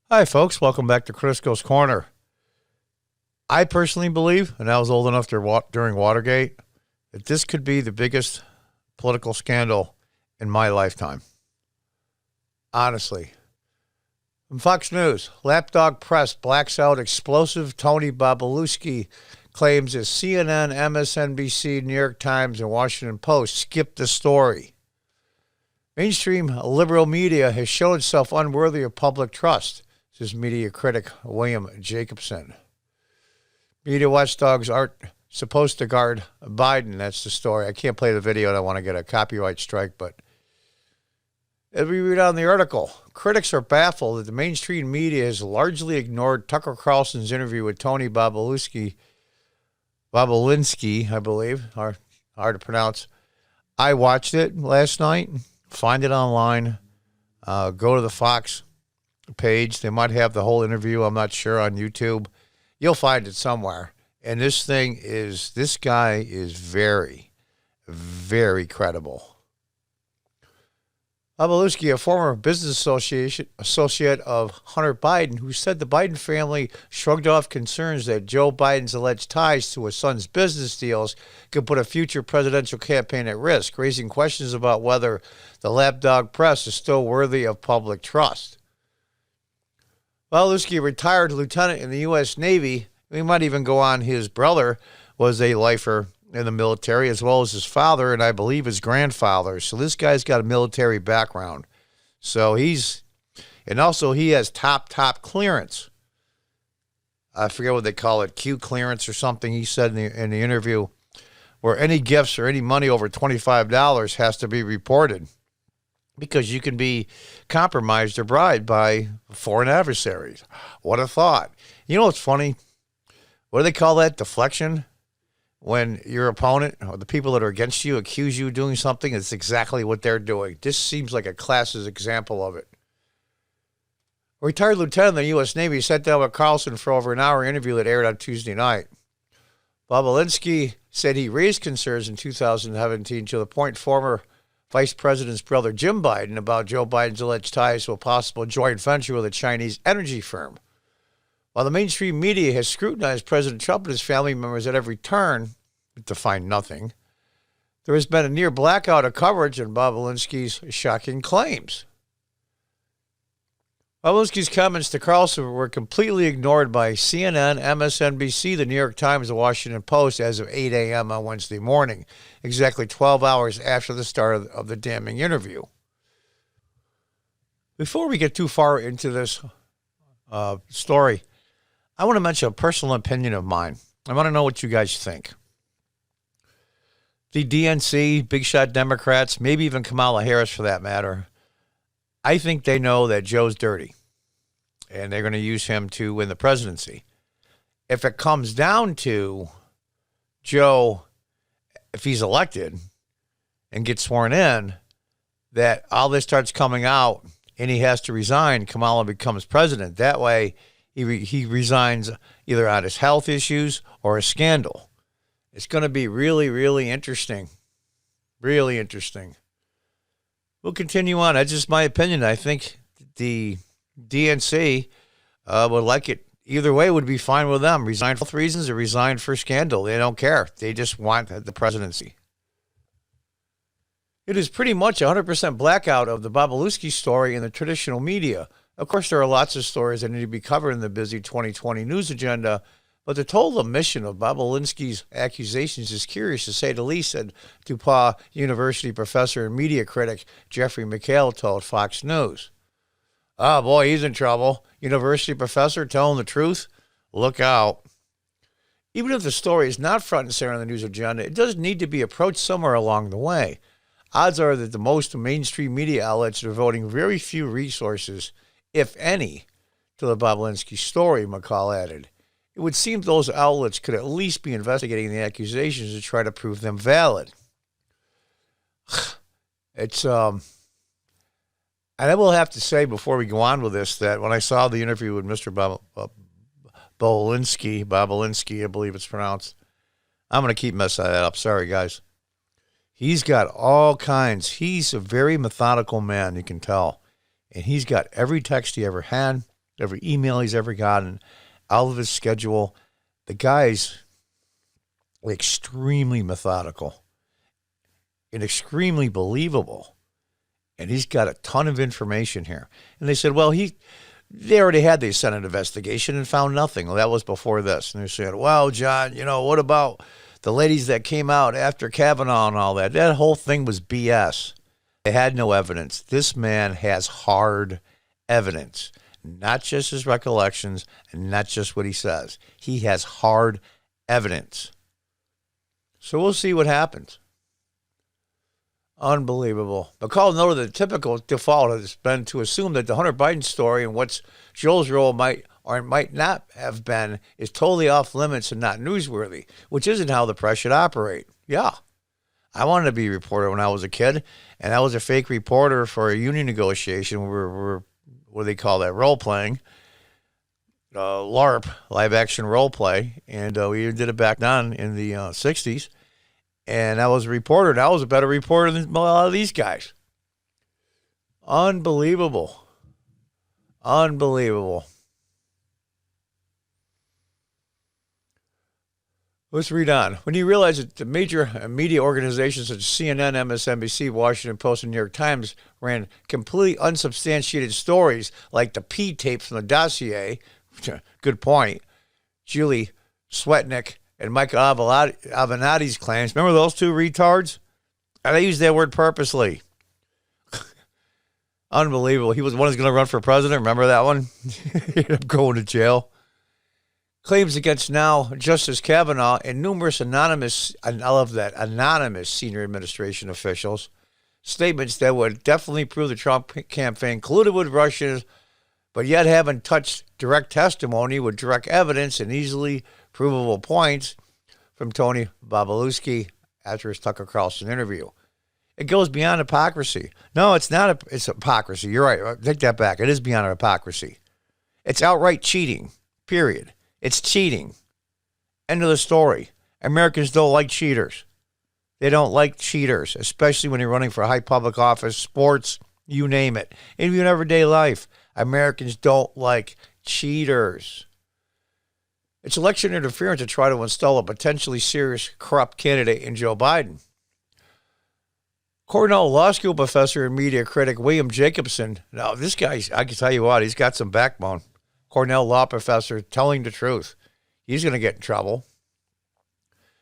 Hi, folks. Welcome back to Crisco's Corner. I personally believe, and I was old enough during Watergate, that this could be the biggest political scandal in my lifetime. Honestly. From Fox News, lapdog press blacks out explosive Tony Bobulinski claims as CNN, MSNBC, New York Times, and Washington Post skipped the story. Mainstream liberal media has shown itself unworthy of public trust, says media critic William Jacobson. Media watchdogs aren't supposed to guard Biden. That's the story. I can't play the video. I don't want to get a copyright strike, but as we read on the article, critics are baffled that the mainstream media has largely ignored Tucker Carlson's interview with Tony Bobulinski, I believe, hard to pronounce. I watched it last night. Find it online. Go to the Fox page. They might have the whole interview. I'm not sure, on YouTube. You'll find it somewhere. And this guy is very, very credible. Bobulinski, a former business associate of Hunter Biden, who said the Biden family shrugged off concerns that Joe Biden's alleged ties to his son's business deals could put a future presidential campaign at risk, raising questions about whether the lapdog press is still worthy of public trust. Bobulinski, a retired lieutenant in the U.S. Navy, we might even go on, his brother was a lifer in the military, as well as his father and I believe his grandfather. So this guy's got a military background. So he has top clearance. I forget what they call it, Q clearance or something. He said in the interview, where any gifts or any money over $25 has to be reported, because you can be compromised or bribed by foreign adversaries. What a thought. You know what's funny? What do they call that? Deflection? When your opponent or the people that are against you accuse you of doing something, it's exactly what they're doing. This seems like a classic example of it. A retired lieutenant in the U.S. Navy sat down with Carlson for over an hour interview that aired on Tuesday night. Bobulinski said he raised concerns in 2017 to the point former Vice President's brother Jim Biden about Joe Biden's alleged ties to a possible joint venture with a Chinese energy firm. While the mainstream media has scrutinized President Trump and his family members at every turn to find nothing, there has been a near blackout of coverage on Bobulinski's shocking claims. Bobulinski's comments to Carlson were completely ignored by CNN, MSNBC, the New York Times, and the Washington Post as of 8 a.m. on Wednesday morning, exactly 12 hours after the start of the damning interview. Before we get too far into this story, I want to mention a personal opinion of mine. I want to know what you guys think. The DNC, big shot Democrats, maybe even Kamala Harris for that matter, I think they know that Joe's dirty, and they're going to use him to win the presidency. If it comes down to Joe, if he's elected and gets sworn in, that all this starts coming out and he has to resign, Kamala becomes president. That way, he resigns either on his health issues or a scandal. It's going to be really, really interesting. Really interesting. We'll continue on. That's just my opinion. I think the DNC would like it. Either way would be fine with them. Resign for health reasons or resign for scandal. They don't care. They just want the presidency. It is pretty much 100% blackout of the Bobulinski story in the traditional media. Of course, there are lots of stories that need to be covered in the busy 2020 news agenda, but the total omission of Bobulinski's accusations is curious, to say the least, said DePauw University professor and media critic Jeffrey McHale told Fox News. Oh, boy, he's in trouble. University professor telling the truth? Look out. Even if the story is not front and center on the news agenda, it does need to be approached somewhere along the way. Odds are that the most mainstream media outlets are devoting very few resources, if any, to the Bobulinski story, McCall added. It would seem those outlets could at least be investigating the accusations to try to prove them valid. And I will have to say before we go on with this that when I saw the interview with Mr. Bobulinski, I believe it's pronounced, I'm going to keep messing that up. Sorry, guys. He's got all kinds. He's a very methodical man, you can tell. And he's got every text he ever had. every email he's ever gotten, all of his schedule. The guy's extremely methodical and extremely believable. And he's got a ton of information here. And they said, well, they already had the Senate investigation and found nothing. Well, that was before this. And they said, well, John, what about the ladies that came out after Kavanaugh and all that? That whole thing was BS. They had no evidence. This man has hard evidence, not just his recollections and not just what he says. He has hard evidence. So we'll see what happens. Unbelievable. McCall noted the typical default has been to assume that the Hunter Biden story and what Joel's role might or might not have been is totally off limits and not newsworthy, which isn't how the press should operate. Yeah. I wanted to be a reporter when I was a kid, and I was a fake reporter for a union negotiation where what do they call that, role-playing, LARP, live-action role-play, and we even did it back then in the 60s. And I was a reporter, and I was a better reporter than a lot of these guys. Unbelievable. Unbelievable. Let's read on. When you realize that the major media organizations such as CNN, MSNBC, Washington Post, and New York Times ran completely unsubstantiated stories like the P tapes from the dossier, good point, Julie Swetnick and Michael Avenatti's claims. Remember those two retards? They used that word purposely. Unbelievable. He was one who's going to run for president. Remember that one? He ended up going to jail. Claims against now Justice Kavanaugh and numerous anonymous, and I love that, anonymous senior administration officials. Statements that would definitely prove the Trump campaign colluded with Russians, but yet haven't touched direct testimony with direct evidence and easily provable points from Tony Bobulinski after his Tucker Carlson interview. It goes beyond hypocrisy. No, it's not. It's hypocrisy. You're right. Take that back. It is beyond hypocrisy. It's outright cheating, period. It's cheating. End of the story. Americans don't like cheaters. They don't like cheaters, especially when you're running for a high public office, sports, you name it. Even in everyday life, Americans don't like cheaters. It's election interference to try to install a potentially serious corrupt candidate in Joe Biden. Cornell Law School professor and media critic William Jacobson. Now, this guy, I can tell you what, he's got some backbone. Cornell law professor telling the truth. He's going to get in trouble.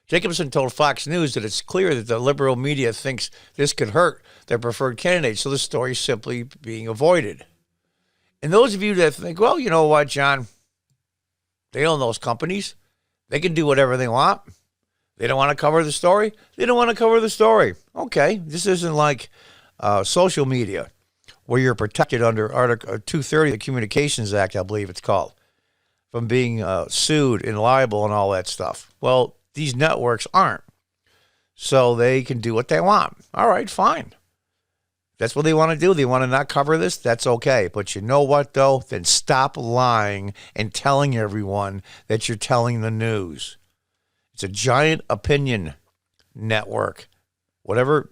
Jacobson told Fox News that it's clear that the liberal media thinks this could hurt their preferred candidate, so the story is simply being avoided. And those of you that think, well, you know what, John? They own those companies. They can do whatever they want. They don't want to cover the story. They don't want to cover the story. Okay, this isn't like social media where you're protected under Article 230 of the Communications Act, I believe it's called, from being sued and liable and all that stuff. Well, these networks aren't. So they can do what they want. All right, fine. That's what they want to do. They want to not cover this. That's okay. But you know what, though? Then stop lying and telling everyone that you're telling the news. It's a giant opinion network. Whatever,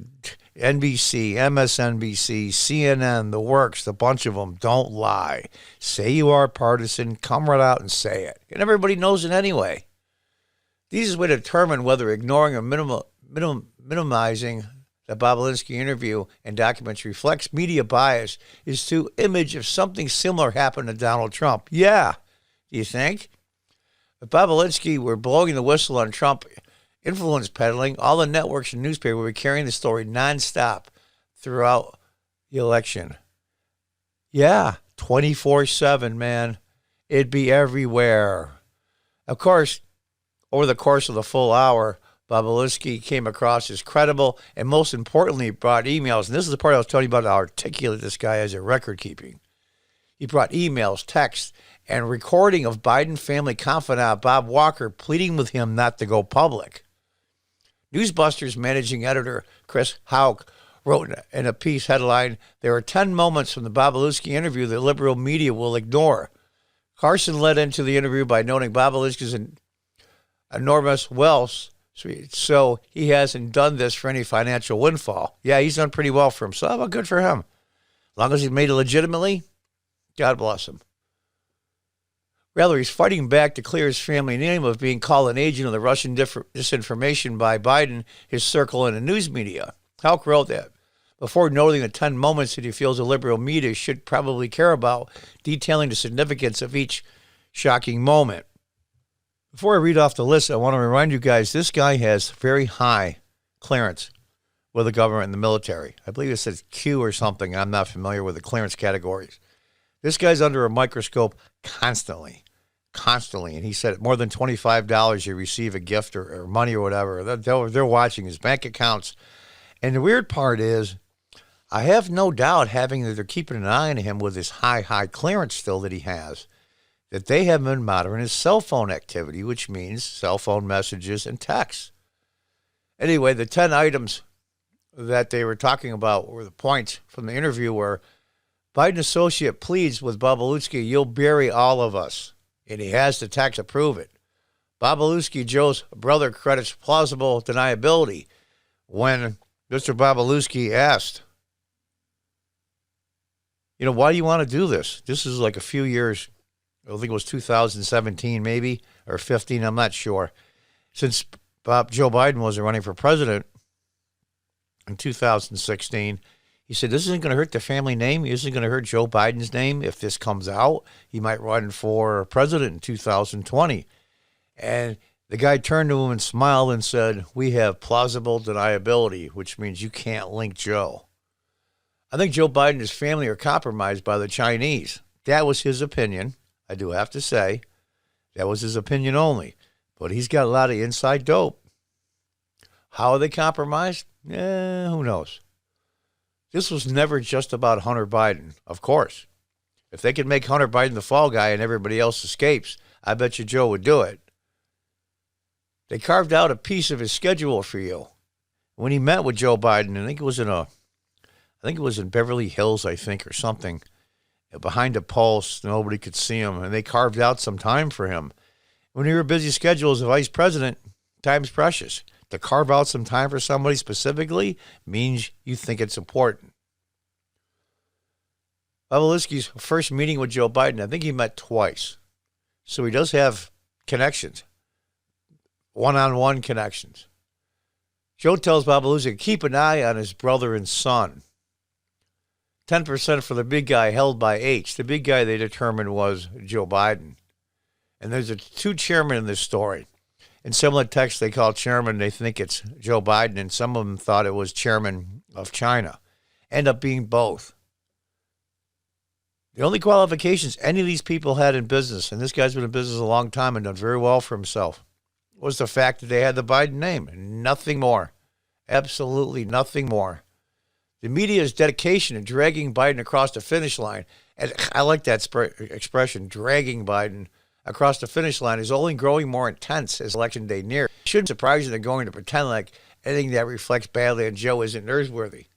NBC, MSNBC, CNN, the works, the bunch of them, don't lie. Say you are partisan. Come right out and say it. And everybody knows it anyway. The easiest way to determine whether ignoring or minimizing the Bobulinski interview and documents reflects media bias is to image if something similar happened to Donald Trump. Yeah, do you think? If Bobulinski were blowing the whistle on Trump influence peddling, all the networks and newspapers were carrying the story nonstop throughout the election. Yeah, 24/7, man. It'd be everywhere. Of course, over the course of the full hour, Bobulinski came across as credible and, most importantly, brought emails. And this is the part I was telling you about how articulate this guy is at record keeping. He brought emails, texts, and recording of Biden family confidant Bob Walker pleading with him not to go public. Newsbusters managing editor Chris Houck wrote in a piece headline, "There are 10 moments from the Bobulinski interview that liberal media will ignore." Carson led into the interview by noting Bobulinski's enormous wealth, so he hasn't done this for any financial windfall. Yeah, he's done pretty well for himself. Well, good for him. As long as he's made it legitimately, God bless him. Rather, he's fighting back to clear his family name of being called an agent of the Russian disinformation by Biden, his circle, and the news media. Houck wrote that before noting the 10 moments that he feels the liberal media should probably care about, detailing the significance of each shocking moment. Before I read off the list, I want to remind you guys, this guy has very high clearance with the government and the military. I believe it says Q or something. I'm not familiar with the clearance categories. This guy's under a microscope constantly. And he said more than $25 you receive a gift or money or whatever. They're watching his bank accounts. And the weird part is, I have no doubt that they're keeping an eye on him with this high clearance still that he has, that they have been monitoring his cell phone activity, which means cell phone messages and texts. Anyway, the 10 items that they were talking about were the points from the interview where Biden associate pleads with Bobulinski, "You'll bury all of us." And he has the text to prove it. Bobulinski, Joe's brother, credits plausible deniability when Mr. Bobulinski asked, why do you want to do this? This is like a few years, I think it was 2017 maybe, or 15, I'm not sure. Since Joe Biden wasn't running for president in 2016, he said, this isn't going to hurt the family name. This isn't going to hurt Joe Biden's name. If this comes out, he might run for president in 2020. And the guy turned to him and smiled and said, we have plausible deniability, which means you can't link Joe. I think Joe Biden and his family are compromised by the Chinese. That was his opinion. I do have to say, that was his opinion only. But he's got a lot of inside dope. How are they compromised? Who knows? This was never just about Hunter Biden, of course. If they could make Hunter Biden the fall guy and everybody else escapes, I bet you Joe would do it. They carved out a piece of his schedule for you. When he met with Joe Biden, I think it was in Beverly Hills, or something. Behind a pulse, nobody could see him, and they carved out some time for him. When you're a busy schedule as a vice president, time's precious. To carve out some time for somebody specifically means you think it's important. Bobulinski's first meeting with Joe Biden, I think he met twice. So he does have connections, one-on-one connections. Joe tells Bobulinski, keep an eye on his brother and son. 10% for the big guy held by H. The big guy they determined was Joe Biden. And there's two chairmen in this story. In similar texts, they call chairman, they think it's Joe Biden, and some of them thought it was chairman of China. End up being both. The only qualifications any of these people had in business, and this guy's been in business a long time and done very well for himself, was the fact that they had the Biden name. Nothing more. Absolutely nothing more. The media's dedication to dragging Biden across the finish line, and I like that expression, dragging Biden across the finish line, is only growing more intense as Election Day nears. It shouldn't surprise you they're going to pretend like anything that reflects badly on Joe isn't newsworthy.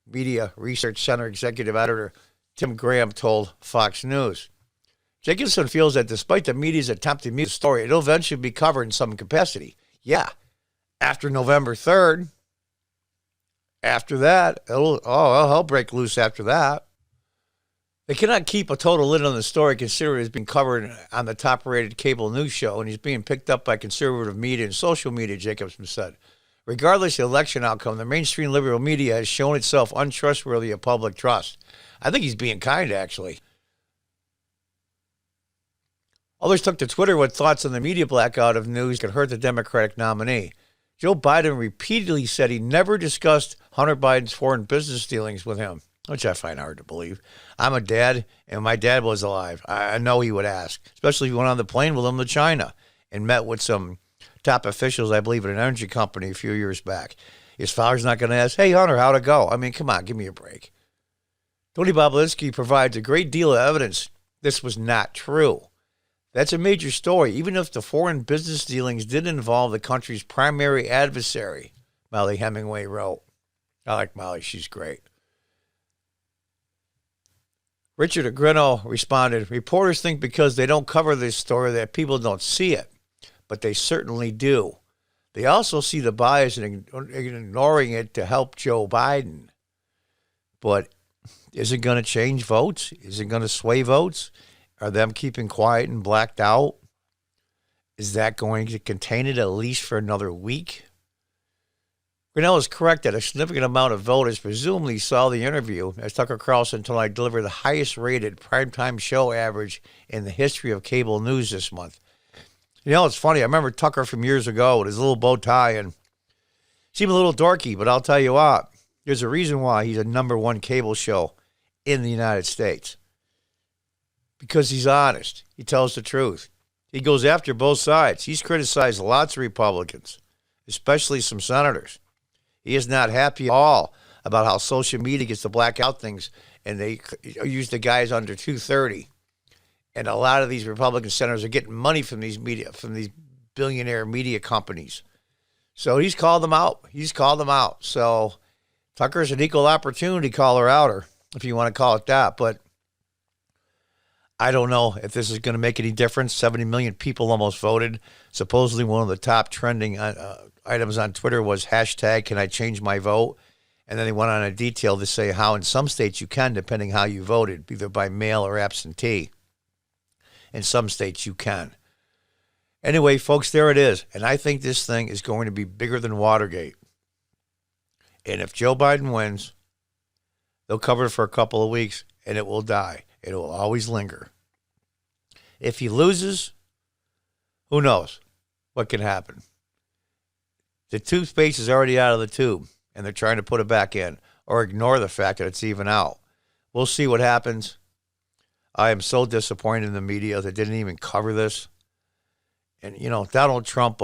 Media Research Center Executive Editor Tim Graham told Fox News. Jacobson feels that despite the media's attempt to mute the story, it'll eventually be covered in some capacity. Yeah, after November 3rd. After that, hell break loose after that. They cannot keep a total lid on the story considering it's being covered on the top-rated cable news show, and he's being picked up by conservative media and social media, Jacobson said. Regardless of the election outcome, the mainstream liberal media has shown itself untrustworthy of public trust. I think he's being kind, actually. Others took to Twitter with thoughts on the media blackout of news could hurt the Democratic nominee. Joe Biden repeatedly said he never discussed Hunter Biden's foreign business dealings with him, which I find hard to believe. I'm a dad, and my dad was alive. I know he would ask, especially if he went on the plane with him to China and met with some top officials, I believe, at an energy company a few years back. His father's not going to ask, hey, Hunter, how'd it go? I mean, come on, give me a break. Tony Bobulinski provides a great deal of evidence this was not true. That's a major story, even if the foreign business dealings did involve the country's primary adversary, Molly Hemingway wrote. I like Molly, she's great. Richard Agrino responded, reporters think because they don't cover this story that people don't see it, but they certainly do. They also see the bias in ignoring it to help Joe Biden. But is it going to change votes? Is it going to sway votes? are them keeping quiet and blacked out. Is that going to contain it at least for another week? Grinnell is correct that a significant amount of voters presumably saw the interview, as Tucker Carlson tonight delivered the highest rated primetime show average in the history of cable news this month. You know, it's funny. I remember Tucker from years ago with his little bow tie, and seemed a little dorky, but I'll tell you what, there's a reason why he's a #1 cable show in the United States. Because he's honest. He tells the truth. He goes after both sides. He's criticized lots of Republicans, especially some senators. He is not happy at all about how social media gets to black out things, and they use the guys under 230. And a lot of these Republican senators are getting money from these billionaire media companies. So he's called them out. So Tucker's an equal opportunity caller outer, if you want to call it that. But I don't know if this is going to make any difference. 70 million people almost voted. Supposedly one of the top trending items on Twitter was hashtag, can I change my vote? And then they went on a detail to say how in some states you can, depending how you voted, either by mail or absentee. In some states you can. Anyway, folks, there it is. And I think this thing is going to be bigger than Watergate. And if Joe Biden wins, they'll cover it for a couple of weeks and it will die. It will always linger. If he loses, who knows what can happen? The toothpaste is already out of the tube, and they're trying to put it back in, or ignore the fact that it's even out. We'll see what happens. I am so disappointed in the media that didn't even cover this. And, you know, Donald Trump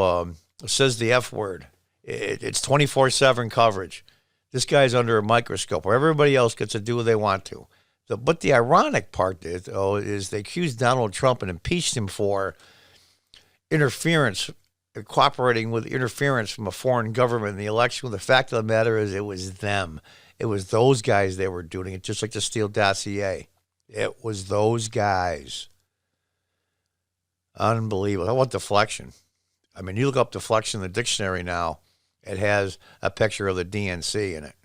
says the F word. It's 24/7 coverage. This guy's under a microscope where everybody else gets to do what they want to. But the ironic part is, is they accused Donald Trump and impeached him for interference, cooperating with interference from a foreign government in the election. Well, the fact of the matter is it was them. It was those guys they were doing it, just like the Steele dossier. It was those guys. Unbelievable. How about deflection? I mean, you look up deflection in the dictionary now, it has a picture of the DNC in it.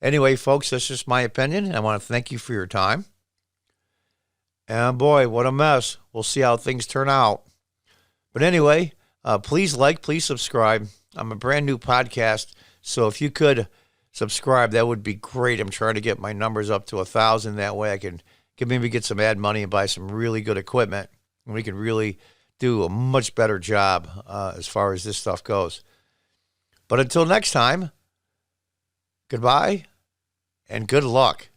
Anyway, folks, that's just my opinion. I want to thank you for your time. And boy, what a mess. We'll see how things turn out. But anyway, please like, please subscribe. I'm a brand new podcast, so if you could subscribe, that would be great. I'm trying to get my numbers up to 1,000. That way I can maybe get some ad money and buy some really good equipment. And we can really do a much better job as far as this stuff goes. But until next time, goodbye and good luck.